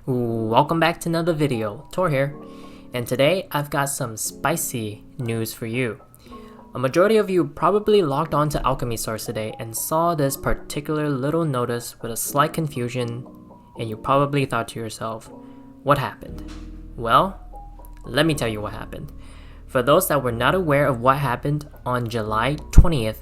Welcome back to another video. Tor here, and today I've got some spicy news for you. A majority of you probably logged on to Alchemy source today and saw this particular little notice with a slight confusion, and you probably thought to yourself, what happened? Well, let me tell you what happened. For those that were not aware of what happened, on July 20th,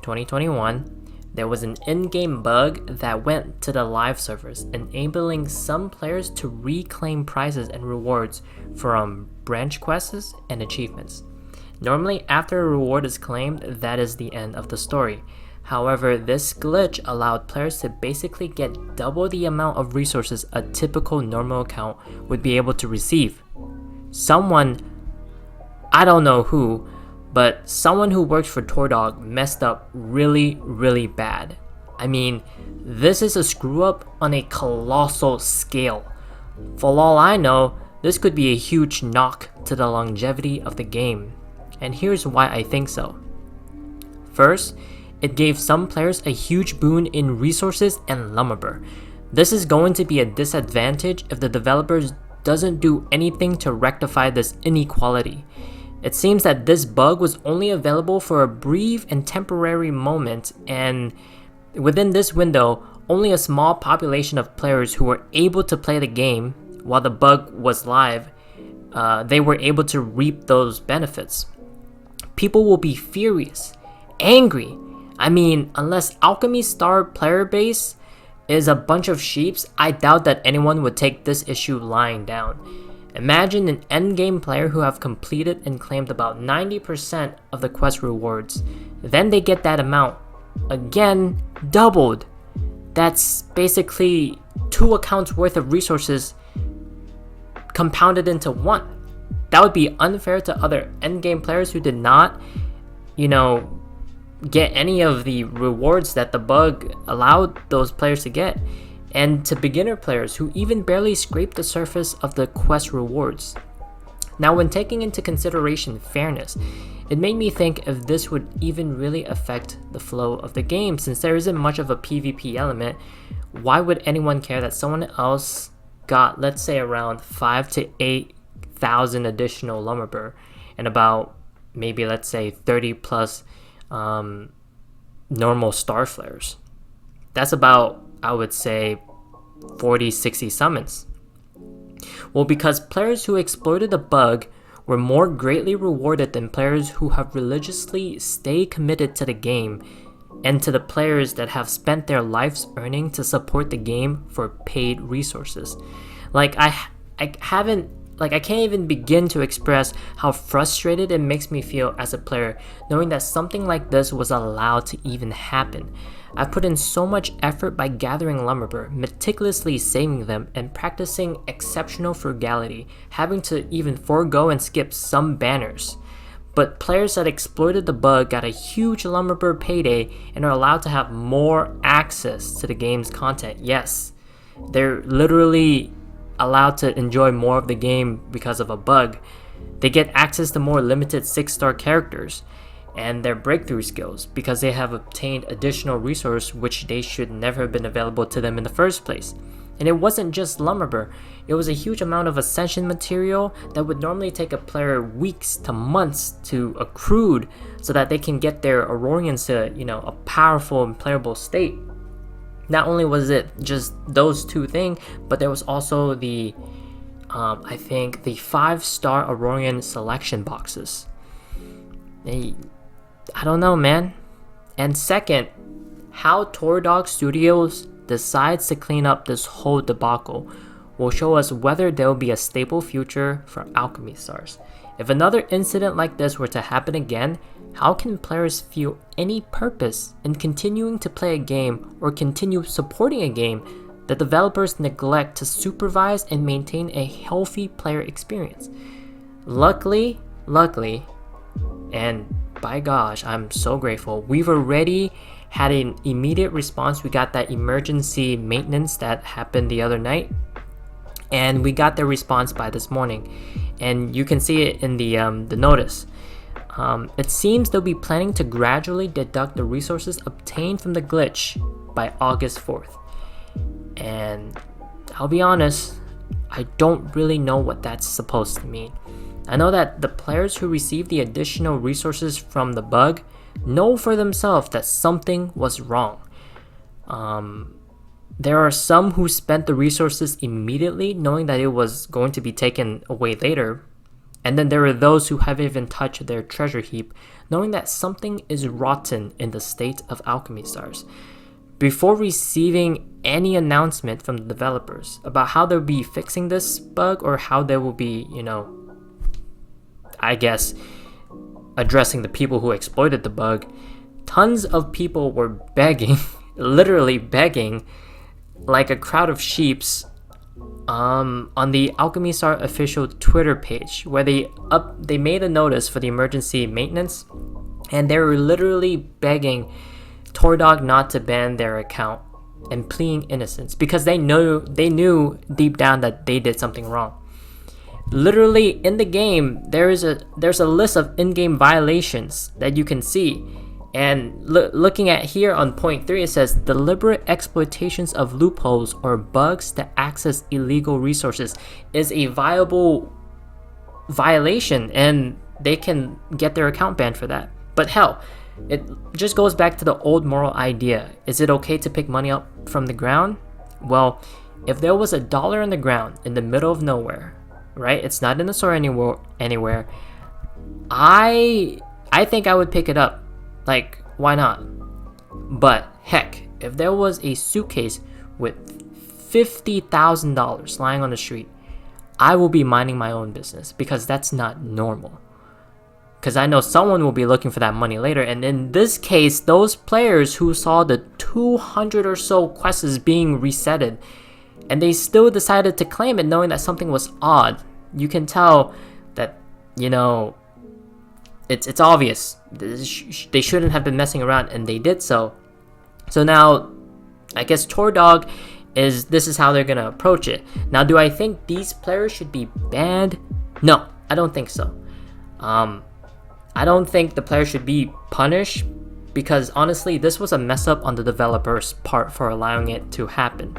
2021, there was an in-game bug that went to the live servers, enabling some players to reclaim prizes and rewards from branch quests and achievements. Normally, after a reward is claimed, that is the end of the story. However, this glitch allowed players to basically get double the amount of resources a typical normal account would be able to receive. Someone, I don't know who, but someone who works for TorDog messed up really bad. I mean, this is a screw up on a colossal scale. For all I know, this could be a huge knock to the longevity of the game. And here's why I think so. First, it gave some players a huge boon in resources and lumber. This is going to be a disadvantage if the developers doesn't do anything to rectify this inequality. It seems that this bug was only available for a brief and temporary moment, and within this window, only a small population of players who were able to play the game while the bug was live, they were able to reap those benefits. People will be furious, angry. I mean, unless Alchemy's star player base is a bunch of sheeps, I doubt that anyone would take this issue lying down. Imagine an endgame player who have completed and claimed about 90% of the quest rewards. Then they get that amount, again, doubled. That's basically 2 accounts worth of resources compounded into 1. That would be unfair to other endgame players who did not, get any of the rewards that the bug allowed those players to get, and to beginner players who even barely scraped the surface of the quest rewards. Now, when taking into consideration fairness, it made me think if this would even really affect the flow of the game. Since there isn't much of a PvP element, why would anyone care that someone else got, let's say, around 5 to 8,000 additional lumber and about maybe, let's say, 30 plus normal star flares? That's about, I would say, 40-60 summons. Well, because players who exploited the bug were more greatly rewarded than players who have religiously stayed committed to the game, and to the players that have spent their lives earning to support the game for paid resources. I can't even begin to express how frustrated it makes me feel as a player knowing that something like this was allowed to even happen. I've put in so much effort by gathering lumber, meticulously saving them, and practicing exceptional frugality, having to even forego and skip some banners. But players that exploited the bug got a huge lumber payday and are allowed to have more access to the game's content. Yes, they're literally allowed to enjoy more of the game because of a bug. They get access to more limited 6-star characters and their breakthrough skills because they have obtained additional resource which they should never have been available to them in the first place. And it wasn't just lumber, it was a huge amount of ascension material that would normally take a player weeks to months to accrue so that they can get their Aurorians to, a powerful and playable state. Not only was it just those 2 things, but there was also the, I think, the 5-star Aurorian selection boxes. I don't know, man. And second, how TorDog Studios decides to clean up this whole debacle will show us whether there will be a stable future for Alchemy stars. If another incident like this were to happen again, how can players feel any purpose in continuing to play a game or continue supporting a game that developers neglect to supervise and maintain a healthy player experience? Luckily, and by gosh, I'm so grateful, we've already had an immediate response. We got that emergency maintenance that happened the other night, and we got the response by this morning, and you can see it in the notice. It seems they'll be planning to gradually deduct the resources obtained from the glitch by August 4th. And I'll be honest, I don't really know what that's supposed to mean. I know that the players who received the additional resources from the bug know for themselves that something was wrong. There are some who spent the resources immediately, knowing that it was going to be taken away later. And then there are those who haven't even touched their treasure heap, knowing that something is rotten in the state of Alchemy stars, before receiving any announcement from the developers about how they'll be fixing this bug or how they will be, I guess, addressing the people who exploited the bug. Tons of people were begging, literally begging, like a crowd of sheeps, on the Alchemy Star official Twitter page, where they made a notice for the emergency maintenance, and they were literally begging Tordog not to ban their account and pleading innocence because they knew deep down that they did something wrong. Literally in the game, there's a list of in-game violations that you can see. And looking at here on point 3, it says deliberate exploitations of loopholes or bugs to access illegal resources is a viable violation, and they can get their account banned for that. But hell, it just goes back to the old moral idea. Is it okay to pick money up from the ground? Well, if there was $1 on the ground in the middle of nowhere, right? It's not in the store anywhere. I think I would pick it up. Like, why not? But heck, if there was a suitcase with $50,000 lying on the street, I will be minding my own business because that's not normal. Because I know someone will be looking for that money later. And in this case, those players who saw the 200 or so quests being resetted, and they still decided to claim it knowing that something was odd. You can tell that, it's obvious. They shouldn't have been messing around, and they did so. So now, I guess Tordog this is how they're gonna approach it. Now, do I think these players should be banned? No, I don't think so. I don't think the players should be punished because honestly, this was a mess up on the developer's part for allowing it to happen.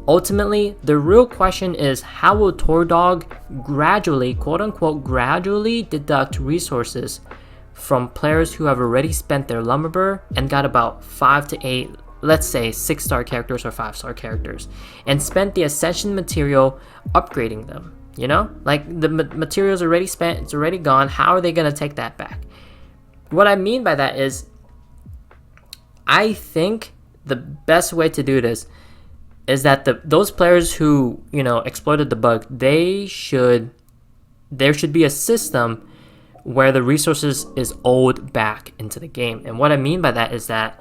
Ultimately, the real question is how will Tordog gradually, quote-unquote, gradually deduct resources from players who have already spent their Lumberber and got about 5 to 8, let's say 6-star characters or 5-star characters, and spent the Ascension material upgrading them, Like the material's already spent, it's already gone, how are they going to take that back? What I mean by that is, I think the best way to do this is that those players who exploited the bug, there should be a system where the resources is owed back into the game. And what I mean by that is that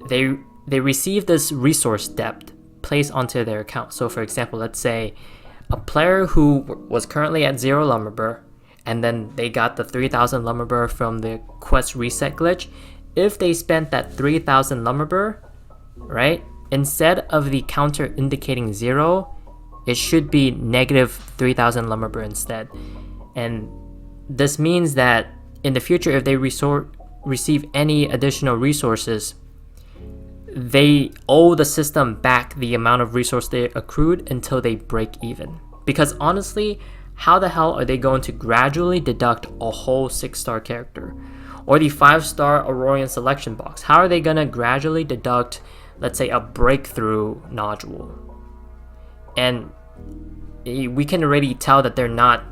they receive this resource debt placed onto their account. So for example, let's say a player who was currently at 0 Lumberber, and then they got the 3,000 Lumberber from the quest reset glitch. If they spent that 3,000 Lumberber, right? Instead of the counter indicating 0, it should be negative 3,000 Lumberber instead. And this means that in the future, if they receive any additional resources, they owe the system back the amount of resource they accrued until they break even. Because honestly, how the hell are they going to gradually deduct a whole 6-star character? Or the 5-star Aurorian selection box? How are they going to gradually deduct, let's say, a breakthrough nodule? And we can already tell that they're not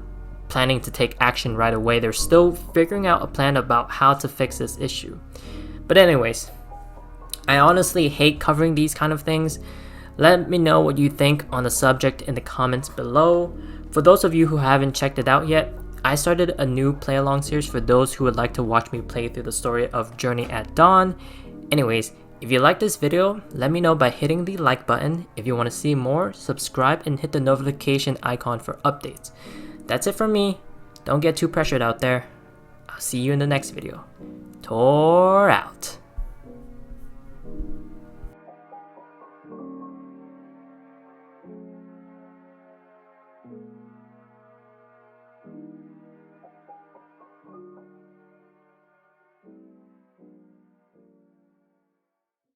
planning to take action right away. They're still figuring out a plan about how to fix this issue. But anyways, I honestly hate covering these kind of things. Let me know what you think on the subject in the comments below. For those of you who haven't checked it out yet, I started a new play-along series for those who would like to watch me play through the story of Journey at Dawn. Anyways, if you like this video, let me know by hitting the like button. If you want to see more, subscribe and hit the notification icon for updates. That's it from me. Don't get too pressured out there. I'll see you in the next video. Tor out.